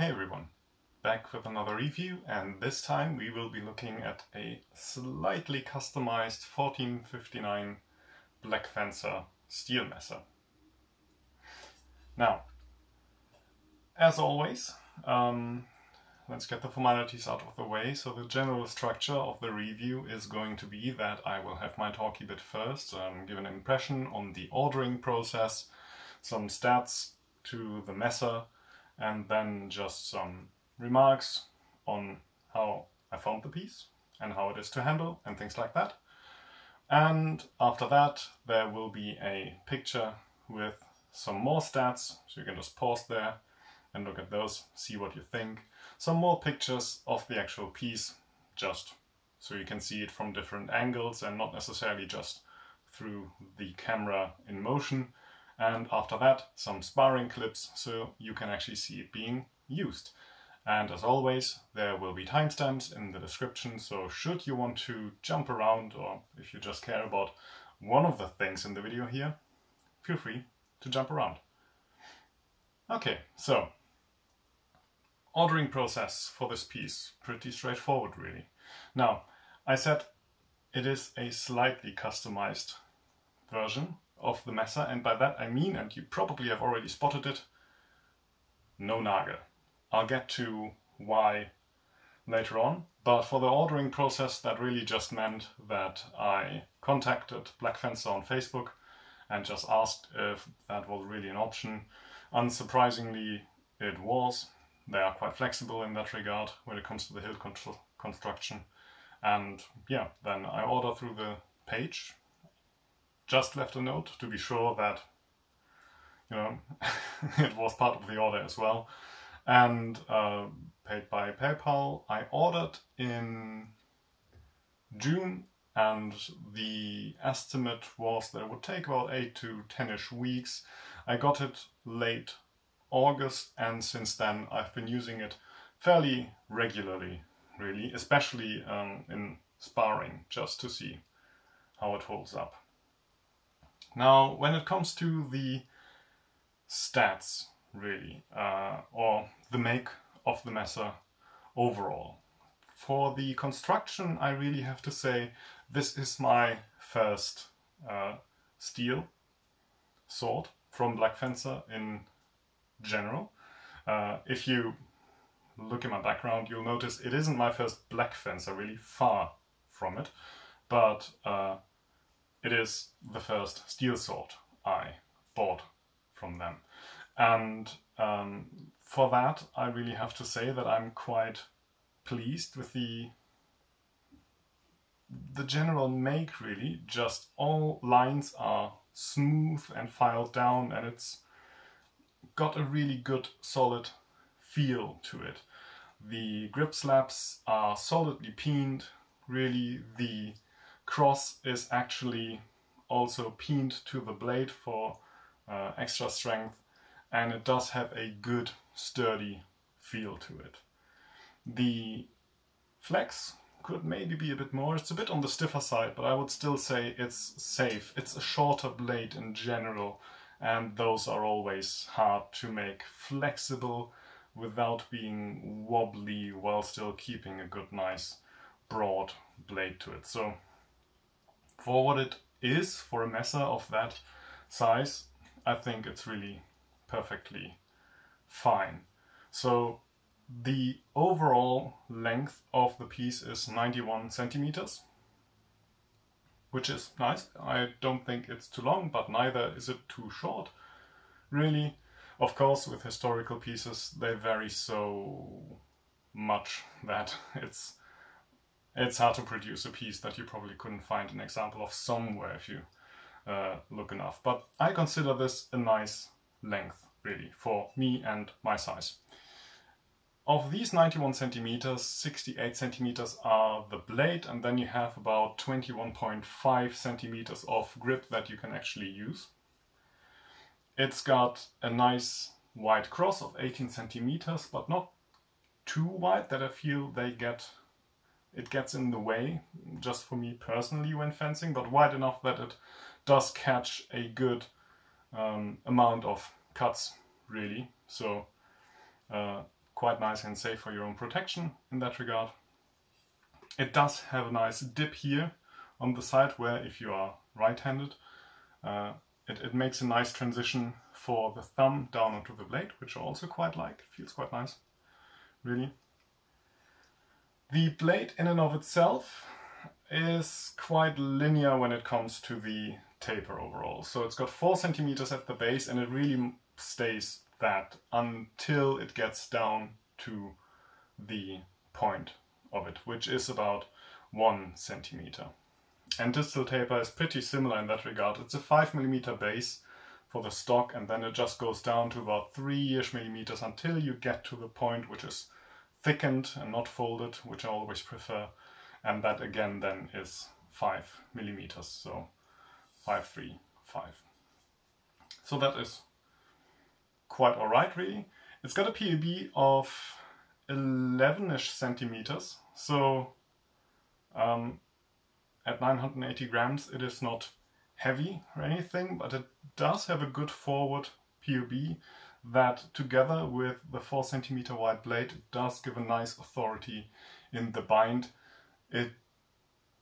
Hey everyone, back with another review, and this time we will be looking at a slightly customized 1459 BlackFencer steel messer. Now, as always, let's get the formalities out of the way. So the general structure of the review is going to be that I will have my talky bit first, give an impression on the ordering process, some stats to the messer, and then just some remarks on how I found the piece and how it is to handle and things like that. And after that there will be a picture with some more stats, so you can just pause there and look at those, see what you think. Some more pictures of the actual piece, just so you can see it from different angles and not necessarily just through the camera in motion. And after that, some sparring clips, so you can actually see it being used. And as always, there will be timestamps in the description, so should you want to jump around, or if you just care about one of the things in the video here, feel free to jump around. Okay, so ordering process for this piece, pretty straightforward really. Now, I said it is a slightly customized version of the messer, and by that I mean, and you probably have already spotted it, no nagel. I'll get to why later on, but for the ordering process that really just meant that I contacted BlackFencer on Facebook and just asked if that was really an option. Unsurprisingly, it was. They are quite flexible in that regard when it comes to the hilt construction. And yeah, then I order through the page. Just left a note to be sure that, you know, it was part of the order as well. And paid by PayPal. I ordered in June, and the estimate was that it would take about 8 to 10-ish weeks. I got it late August, and since then I've been using it fairly regularly, really, especially in sparring, just to see how it holds up. Now, when it comes to the stats, really, or the make of the messer overall, for the construction I really have to say this is my first steel sword from BlackFencer in general. If you look at my background, you'll notice it isn't my first BlackFencer, really far from it, but it is the first steel sword I bought from them. And for that, I really have to say that I'm quite pleased with the general make, really. Just all lines are smooth and filed down, and it's got a really good, solid feel to it. The grip slaps are solidly peened, really. The cross is actually also peened to the blade for extra strength, and it does have a good sturdy feel to it. The flex could maybe be a bit more, it's a bit on the stiffer side, but I would still say it's safe. It's a shorter blade in general, and those are always hard to make flexible without being wobbly while still keeping a good, nice, broad blade to it. So for what it is, for a messer of that size, I think it's really perfectly fine. So the overall length of the piece is 91 centimeters, which is nice. I don't think it's too long, but neither is it too short, really. Of course, with historical pieces, they vary so much that it's hard to produce a piece that you probably couldn't find an example of somewhere if you look enough. But I consider this a nice length, really, for me and my size. Of these 91 centimeters, 68 centimeters are the blade, and then you have about 21.5 centimeters of grip that you can actually use. It's got a nice wide cross of 18 centimeters, but not too wide that I feel it gets in the way, just for me personally when fencing, but wide enough that it does catch a good amount of cuts, really. So quite nice and safe for your own protection in that regard. It does have a nice dip here on the side where, if you are right-handed, it makes a nice transition for the thumb down onto the blade, which I also quite like. It feels quite nice, really. The blade in and of itself is quite linear when it comes to the taper overall. So it's got 4 centimeters at the base, and it really stays that until it gets down to the point of it, which is about 1 centimeter. And distal taper is pretty similar in that regard. It's a 5mm base for the stock, and then it just goes down to about 3-ish millimeters until you get to the point which is thickened and not folded, which I always prefer. And that again then is 5mm, so 5, 3, 5. So that is quite alright, really. It's got a PUB of 11-ish centimeters, so at 980 grams it is not heavy or anything, but it does have a good forward PUB that, together with the 4 centimeter wide blade, it does give a nice authority in the bind. It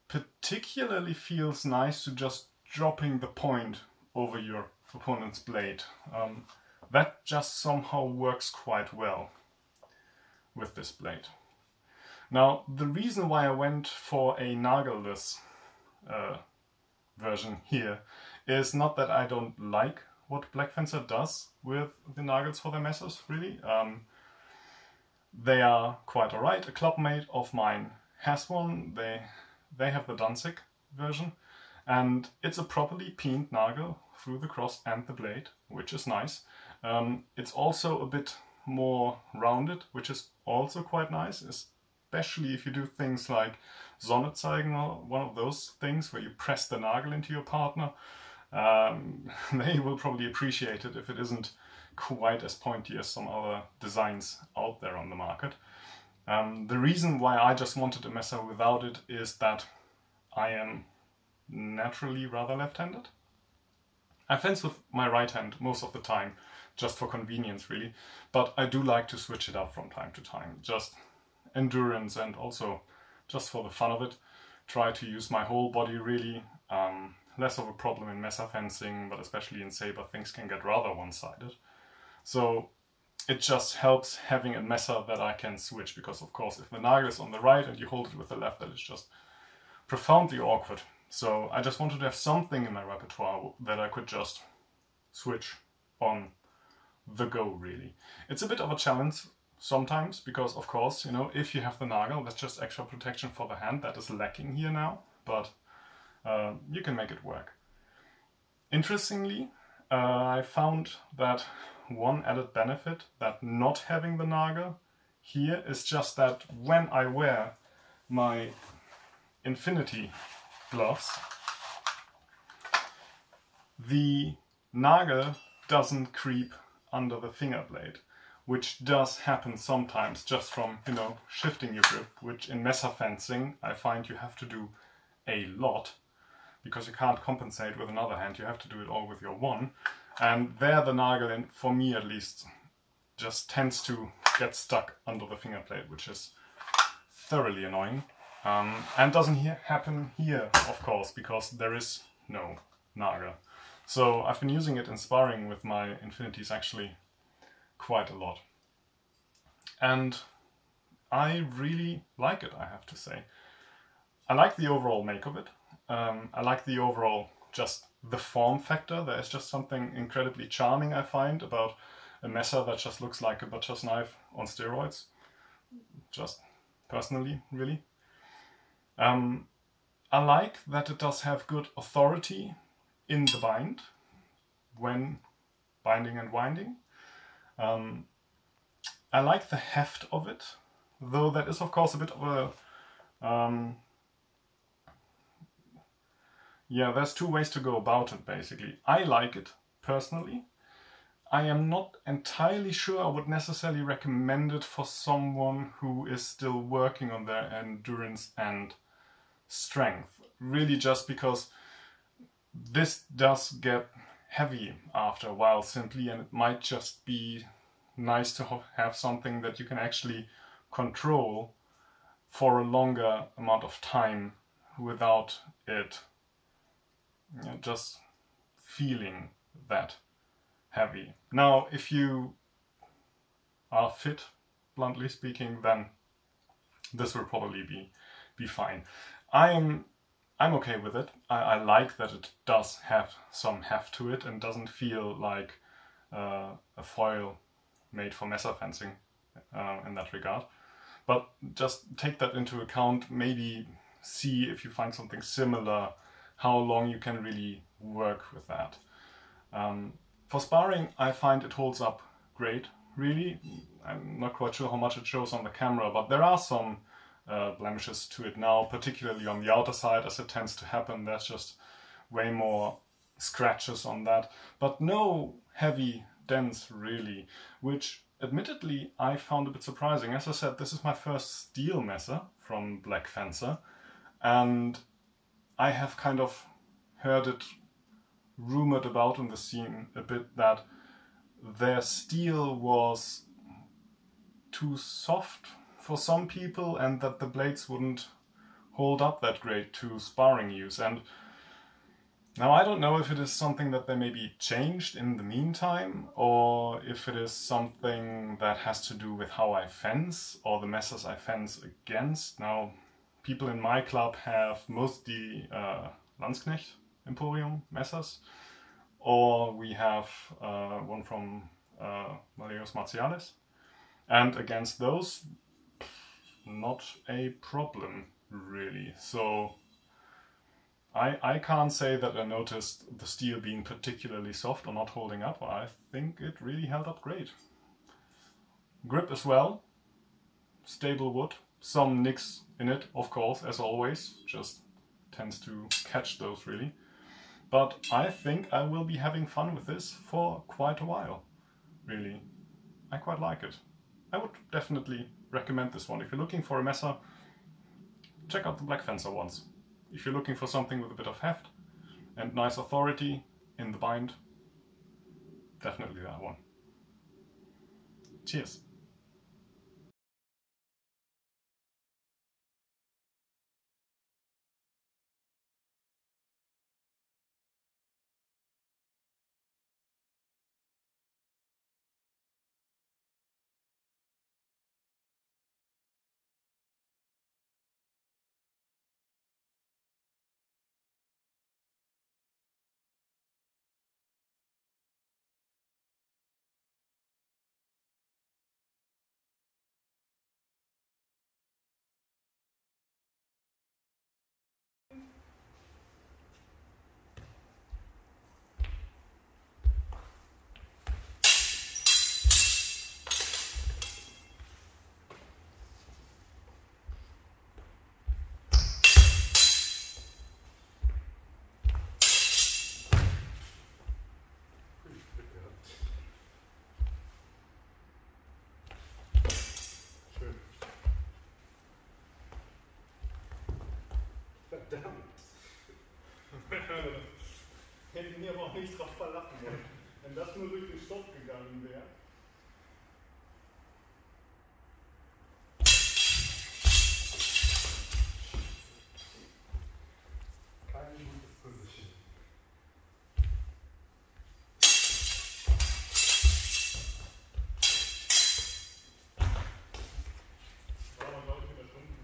particularly feels nice to just dropping the point over your opponent's blade. That just somehow works quite well with this blade. Now, the reason why I went for a nageless version here is not that I don't like what BlackFencer does with the nagels for their messers, really. They are quite alright. A clubmate of mine has one. They have the Danzig version, and it's a properly peened nagel through the cross and the blade, which is nice. It's also a bit more rounded, which is also quite nice, especially if you do things like Sonnenzeigen or one of those things where you press the nagel into your partner. They will probably appreciate it if it isn't quite as pointy as some other designs out there on the market. The reason why I just wanted a messer without it is that I am naturally rather left-handed. I fence with my right hand most of the time, just for convenience really, but I do like to switch it up from time to time, just endurance and also just for the fun of it. Try to use my whole body really. Less of a problem in messer fencing, but especially in saber things can get rather one-sided. So it just helps having a messer that I can switch, because of course if the nagel is on the right and you hold it with the left, that is just profoundly awkward. So I just wanted to have something in my repertoire that I could just switch on the go, really. It's a bit of a challenge sometimes, because of course, you know, if you have the nagel, that's just extra protection for the hand that is lacking here now, but you can make it work. Interestingly, I found that one added benefit that not having the nagel here is just that when I wear my Infinity gloves, the nagel doesn't creep under the finger blade, which does happen sometimes just from, you know, shifting your grip, which in messer fencing I find you have to do a lot, because you can't compensate with another hand, you have to do it all with your one. And there the nagel, and for me at least, just tends to get stuck under the finger blade, which is thoroughly annoying. And doesn't happen here, of course, because there is no nagel. So I've been using it in sparring with my Infinities actually quite a lot. And I really like it, I have to say. I like the overall make of it. I like the overall, just the form factor. There is just something incredibly charming, I find, about a messer that just looks like a butcher's knife on steroids. Just personally, really. I like that it does have good authority in the bind when binding and winding. I like the heft of it, though that is of course a bit of a yeah, there's two ways to go about it, basically. I like it, personally. I am not entirely sure I would necessarily recommend it for someone who is still working on their endurance and strength. Really just because this does get heavy after a while, simply, and it might just be nice to have something that you can actually control for a longer amount of time without it just feeling that heavy. Now, if you are fit, bluntly speaking, then this will probably be fine. I'm okay with it. I like that it does have some heft to it and doesn't feel like a foil made for mesa fencing in that regard. But just take that into account, maybe see if you find something similar, how long you can really work with that. For sparring, I find it holds up great, really. I'm not quite sure how much it shows on the camera, but there are some blemishes to it now, particularly on the outer side, as it tends to happen. There's just way more scratches on that, but no heavy dents really, which admittedly I found a bit surprising. As I said, this is my first steel mesa from BlackFencer, and I have kind of heard it rumored about in the scene a bit that their steel was too soft for some people and that the blades wouldn't hold up that great to sparring use. And now I don't know if it is something that they maybe changed in the meantime, or if it is something that has to do with how I fence or the mesas I fence against. Now, people in my club have mostly Landsknecht Emporium mesas, or we have one from Maleus Martialis, and against those, not a problem really. So I can't say that I noticed the steel being particularly soft or not holding up. I think it really held up great. Grip as well, stable wood, some nicks in it, of course, as always, just tends to catch those really. But I think I will be having fun with this for quite a while, really. I quite like it. I would definitely recommend this one. If you're looking for a mesa, check out the BlackFencer ones. If you're looking for something with a bit of heft and nice authority in the bind, definitely that one. Cheers! Verdammt! Hätte ich mir aber auch nicht drauf verlassen wollen. Wenn das nur durch den Stoff gegangen wäre. Kein gutes Position. War aber, glaube ich, überstunden.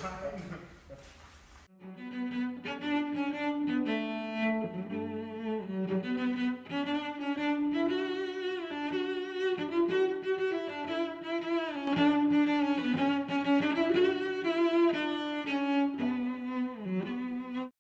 time.